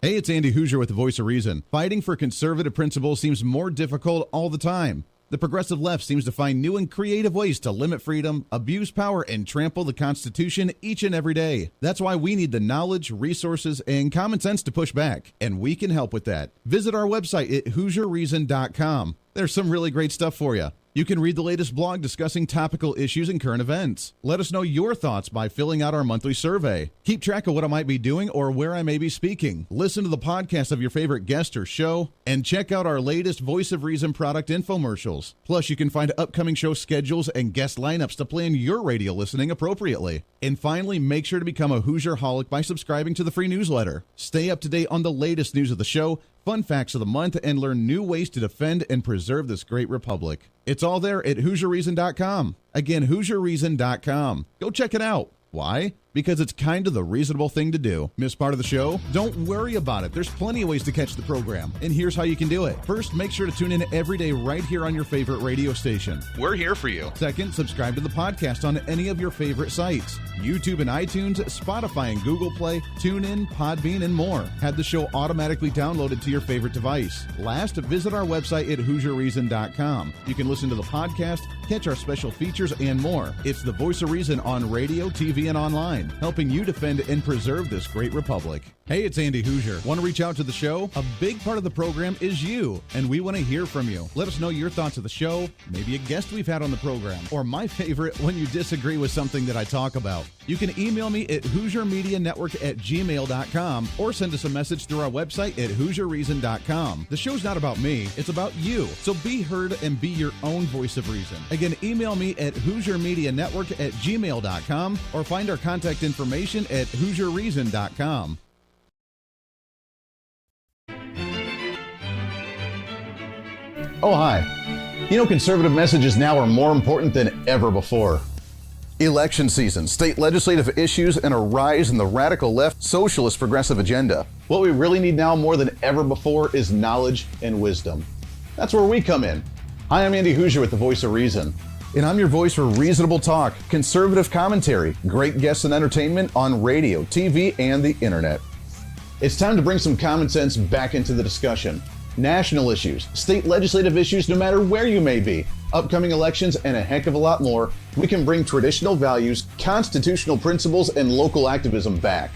H: Hey, it's Andy Hooser with The Voice of Reason. Fighting for conservative principles seems more difficult all the time. The progressive left seems to find new and creative ways to limit freedom, abuse power, and trample the Constitution each and every day. That's why we need the knowledge, resources, and common sense to push back, and we can help with that. Visit our website at HooserReason.com. There's some really great stuff for you. You can read the latest blog discussing topical issues and current events. Let us know your thoughts by filling out our monthly survey. Keep track of what I might be doing or where I may be speaking. Listen to the podcast of your favorite guest or show, and check out our latest Voice of Reason product infomercials. Plus, you can find upcoming show schedules and guest lineups to plan your radio listening appropriately. And finally, make sure to become a Hoosier-holic by subscribing to the free newsletter. Stay up to date on the latest news of the show, fun facts of the month, and learn new ways to defend and preserve this great republic. It's all there at HooserReason.com. Again, HooserReason.com. Go check it out. Why? Because it's kind of the reasonable thing to do. Miss part of the show? Don't worry about it. There's plenty of ways to catch the program, and here's how you can do it. First, make sure to tune in every day right here on your favorite radio station. We're here for you. Second, subscribe to the podcast on any of your favorite sites. YouTube and iTunes, Spotify and Google Play, TuneIn, Podbean, and more. Have the show automatically downloaded to your favorite device. Last, visit our website at HooserReason.com. You can listen to the podcast, catch our special features, and more. It's the Voice of Reason on radio, TV, and online, helping you defend and preserve this great republic. Hey, it's Andy Hooser. Want to reach out to the show? A big part of the program is you, and we want to hear from you. Let us know your thoughts of the show, maybe a guest we've had on the program, or my favorite, when you disagree with something that I talk about. You can email me at HooserMediaNetwork@gmail.com or send us a message through our website at HooserReason.com. The show's not about me, it's about you. So be heard and be your own voice of reason. Again, email me at HooserMediaNetwork@gmail.com or find our contact information at HooserReason.com. Oh, hi. You know, conservative messages now are more important than ever before. Election season, state legislative issues, and a rise in the radical left socialist progressive agenda. What we really need now more than ever before is knowledge and wisdom. That's where we come in. Hi, I'm Andy Hooser with The Voice of Reason. And I'm your voice for reasonable talk, conservative commentary, great guests and entertainment on radio, TV, and the internet. It's time to bring some common sense back into the discussion. National issues, state legislative issues, no matter where you may be, upcoming elections, and a heck of a lot more, we can bring traditional values, constitutional principles, and local activism back.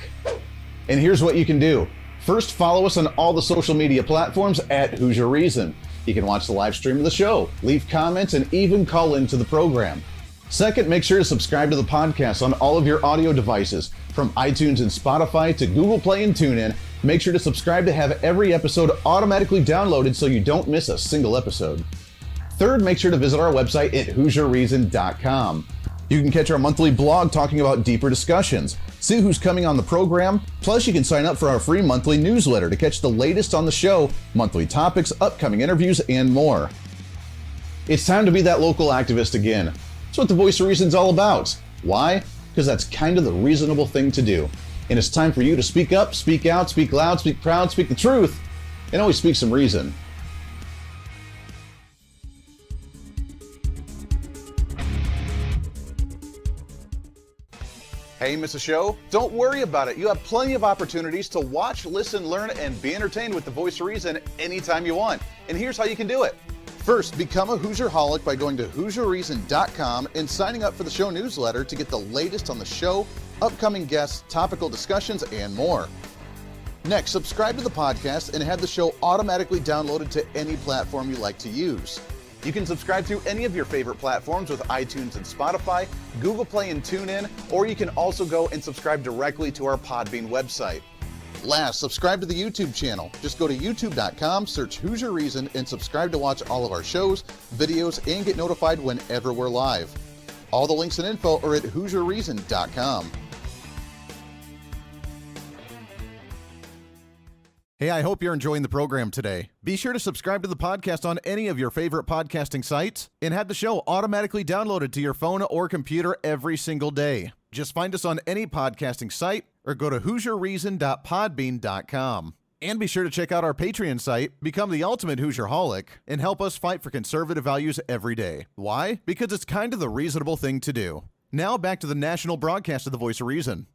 H: And here's what you can do. First, follow us on all the social media platforms at Hoosier Reason. You can watch the live stream of the show, leave comments, and even call into the program. Second, make sure to subscribe to the podcast on all of your audio devices, from iTunes and Spotify to Google Play and TuneIn. Make sure to subscribe to have every episode automatically downloaded so you don't miss a single episode.
N: Third, make sure to visit our website at HooserReason.com. You can catch our monthly blog talking about deeper discussions, see who's coming on the program, plus you can sign up for our free monthly newsletter to catch the latest on the show, monthly topics, upcoming interviews, and more. It's time to be that local activist again. That's what the Voice of Reason's all about. Why? Because that's kind of the reasonable thing to do. And it's time for you to speak up, speak out, speak loud, speak proud, speak the truth, and always speak some reason. Hey, miss a show? Don't worry about it. You have plenty of opportunities to watch, listen, learn, and be entertained with the Voice of Reason anytime you want. And here's how you can do it. First, become a Hooserholic by going to HooserReason.com and signing up for the show newsletter to get the latest on the show, upcoming guests, topical discussions, and more. Next, subscribe to the podcast and have the show automatically downloaded to any platform you like to use. You can subscribe through any of your favorite platforms with iTunes and Spotify, Google Play and TuneIn, or you can also go and subscribe directly to our Podbean website. Last, subscribe to the YouTube channel. Just go to youtube.com, search Hoosier Reason, and subscribe to watch all of our shows, videos, and get notified whenever we're live. All the links and info are at HooserReason.com. Hey, I hope you're enjoying the program today. Be sure to subscribe to the podcast on any of your favorite podcasting sites and have the show automatically downloaded to your phone or computer every single day. Just find us on any podcasting site or go to HooserReason.podbean.com. And be sure to check out our Patreon site, become the ultimate Hooserholic, and help us fight for conservative values every day. Why? Because it's kind of the reasonable thing to do. Now back to the national broadcast of the Voice of Reason.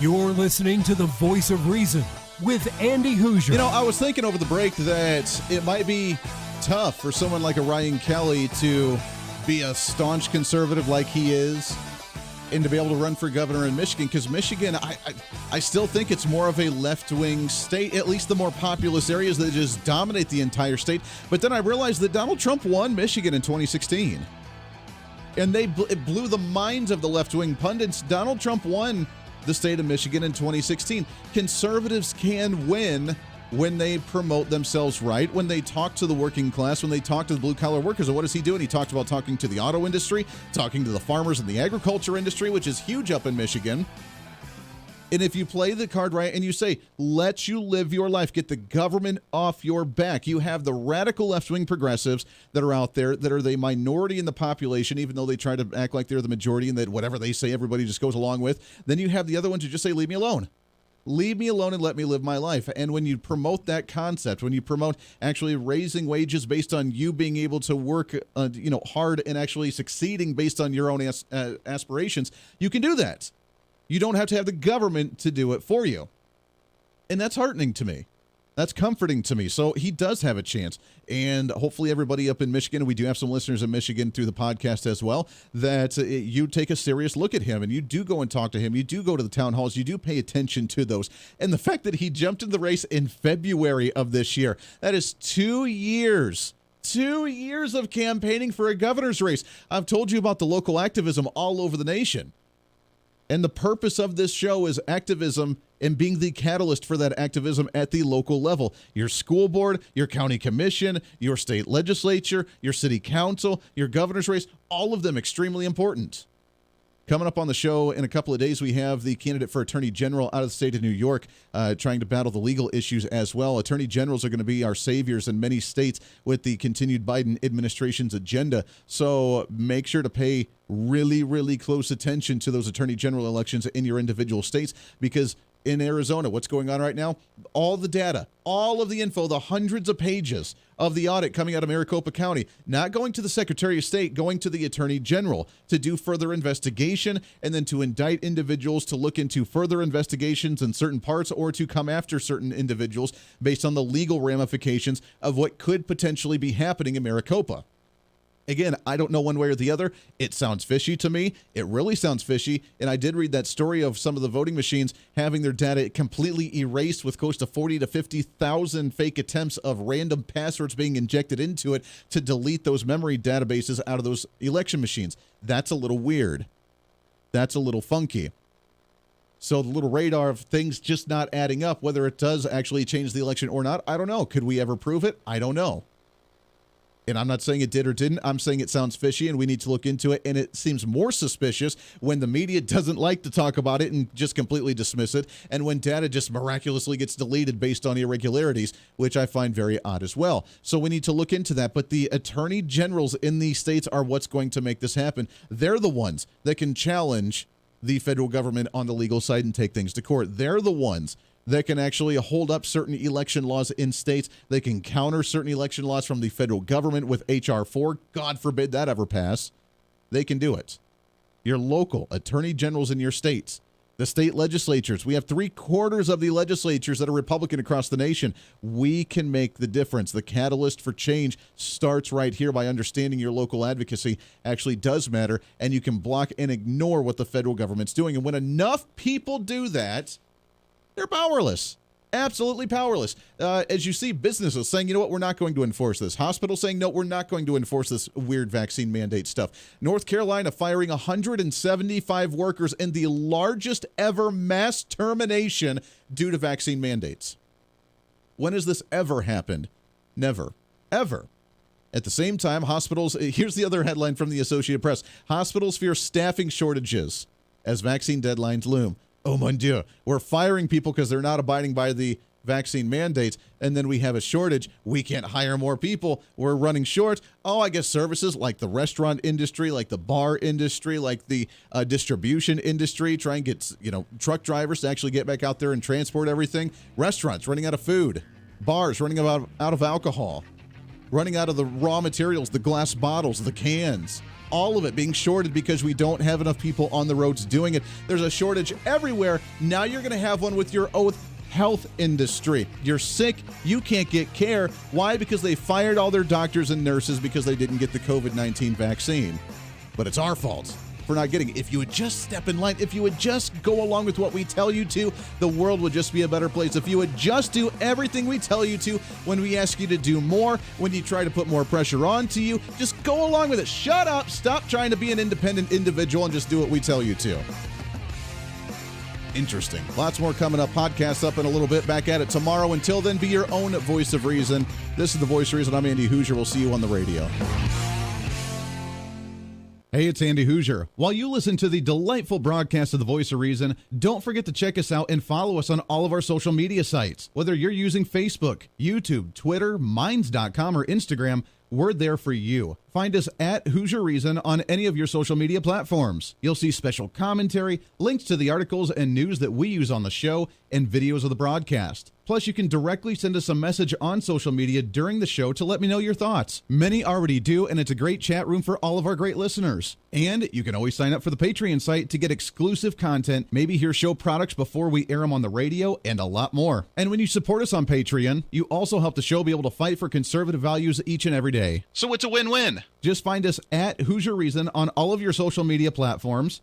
L: You're listening to the Voice of Reason with Andy Hooser.
H: You know, I was thinking over the break that it might be tough for someone like a Ryan Kelly to be a staunch conservative like he is and to be able to run for governor in Michigan, because Michigan, I still think it's more of a left-wing state, at least the more populous areas that just dominate the entire state. But then I realized that Donald Trump won Michigan in 2016. And it blew the minds of the left-wing pundits. Donald Trump won the state of Michigan in 2016. Conservatives can win when they promote themselves right, when they talk to the working class, when they talk to the blue-collar workers. And what does he do? And he talked about talking to the auto industry, talking to the farmers in the agriculture industry, which is huge up in Michigan. And if you play the card right and you say, let you live your life, get the government off your back, you have the radical left-wing progressives that are out there that are the minority in the population, even though they try to act like they're the majority and that whatever they say, everybody just goes along with. Then you have the other ones who just say, leave me alone. Leave me alone and let me live my life. And when you promote that concept, when you promote actually raising wages based on you being able to work hard and actually succeeding based on your own aspirations, you can do that. You don't have to have the government to do it for you. And that's heartening to me. That's comforting to me. So he does have a chance. And hopefully everybody up in Michigan, and we do have some listeners in Michigan through the podcast as well, that you take a serious look at him and you do go and talk to him. You do go to the town halls. You do pay attention to those. And the fact that he jumped in the race in February of this year, that is 2 years. 2 years of campaigning for a governor's race. I've told you about the local activism all over the nation. And the purpose of this show is activism and being the catalyst for that activism at the local level. Your school board, your county commission, your state legislature, your city council, your governor's race, all of them extremely important. Coming up on the show in a couple of days, we have the candidate for Attorney General out of the state of New York trying to battle the legal issues as well. Attorney Generals are going to be our saviors in many states with the continued Biden administration's agenda. So make sure to pay really, really close attention to those Attorney General elections in your individual states, because in Arizona, what's going on right now? All the data, all of the info, the hundreds of pages of the audit coming out of Maricopa County, not going to the Secretary of State, going to the Attorney General to do further investigation and then to indict individuals, to look into further investigations in certain parts or to come after certain individuals based on the legal ramifications of what could potentially be happening in Maricopa. Again, I don't know one way or the other. It sounds fishy to me. It really sounds fishy. And I did read that story of some of the voting machines having their data completely erased with close to 40 to 50,000 fake attempts of random passwords being injected into it to delete those memory databases out of those election machines. That's a little weird. That's a little funky. So the little radar of things just not adding up, whether it does actually change the election or not, I don't know. Could we ever prove it? I don't know. And I'm not saying it did or didn't. I'm saying it sounds fishy and we need to look into it. And it seems more suspicious when the media doesn't like to talk about it and just completely dismiss it. And when data just miraculously gets deleted based on irregularities, which I find very odd as well. So we need to look into that. But the attorney generals in these states are what's going to make this happen. They're the ones that can challenge the federal government on the legal side and take things to court. They're the ones that can actually hold up certain election laws in states. They can counter certain election laws from the federal government with H.R. 4. God forbid that ever pass. They can do it. Your local attorney generals in your states, the state legislatures. We have 3/4 of the legislatures that are Republican across the nation. We can make the difference. The catalyst for change starts right here by understanding your local advocacy actually does matter, and you can block and ignore what the federal government's doing. And when enough people do that, they're powerless. Absolutely powerless. As you see, businesses saying, you know what, we're not going to enforce this. Hospitals saying, no, we're not going to enforce this weird vaccine mandate stuff. North Carolina firing 175 workers in the largest ever mass termination due to vaccine mandates. When has this ever happened? Never. Ever. At the same time, hospitals, here's the other headline from the Associated Press. Hospitals fear staffing shortages as vaccine deadlines loom. Oh, mon Dieu. We're firing people because they're not abiding by the vaccine mandates, and then we have a shortage. We can't hire more people. We're running short. Oh, I guess services like the restaurant industry, like the bar industry, like the distribution industry, try and get, truck drivers to actually get back out there and transport everything. Restaurants running out of food. Bars running out of alcohol. Running out of the raw materials, the glass bottles, the cans. All of it being shorted because we don't have enough people on the roads doing it. There's a shortage everywhere. Now you're going to have one with your health industry. You're sick. You can't get care. Why? Because they fired all their doctors and nurses because they didn't get the COVID-19 vaccine. But it's our fault for not getting it. If you would just step in line, if you would just go along with what we tell you to, the world would just be a better place. If you would just do everything we tell you to when we ask you to do more, when you try to put more pressure onto you, just go along with it. Shut up. Stop trying to be an independent individual and just do what we tell you to. Interesting. Lots more coming up. Podcasts up in a little bit. Back at it tomorrow. Until then, be your own voice of reason. This is the Voice of Reason. I'm Andy Hooser. We'll see you on the radio. Hey, it's Andy Hooser. While you listen to the delightful broadcast of the Voice of Reason, don't forget to check us out and follow us on all of our social media sites. Whether you're using Facebook, YouTube, Twitter, Minds.com, or Instagram, we're there for you. Find us at Hooser Reason on any of your social media platforms. You'll see special commentary, links to the articles and news that we use on the show, and videos of the broadcast. Plus, you can directly send us a message on social media during the show to let me know your thoughts. Many already do, and it's a great chat room for all of our great listeners. And you can always sign up for the Patreon site to get exclusive content, maybe hear show products before we air them on the radio, and a lot more. And when you support us on Patreon, you also help the show be able to fight for conservative values each and every day. So it's a win-win. Just find us at Hooser Reason on all of your social media platforms.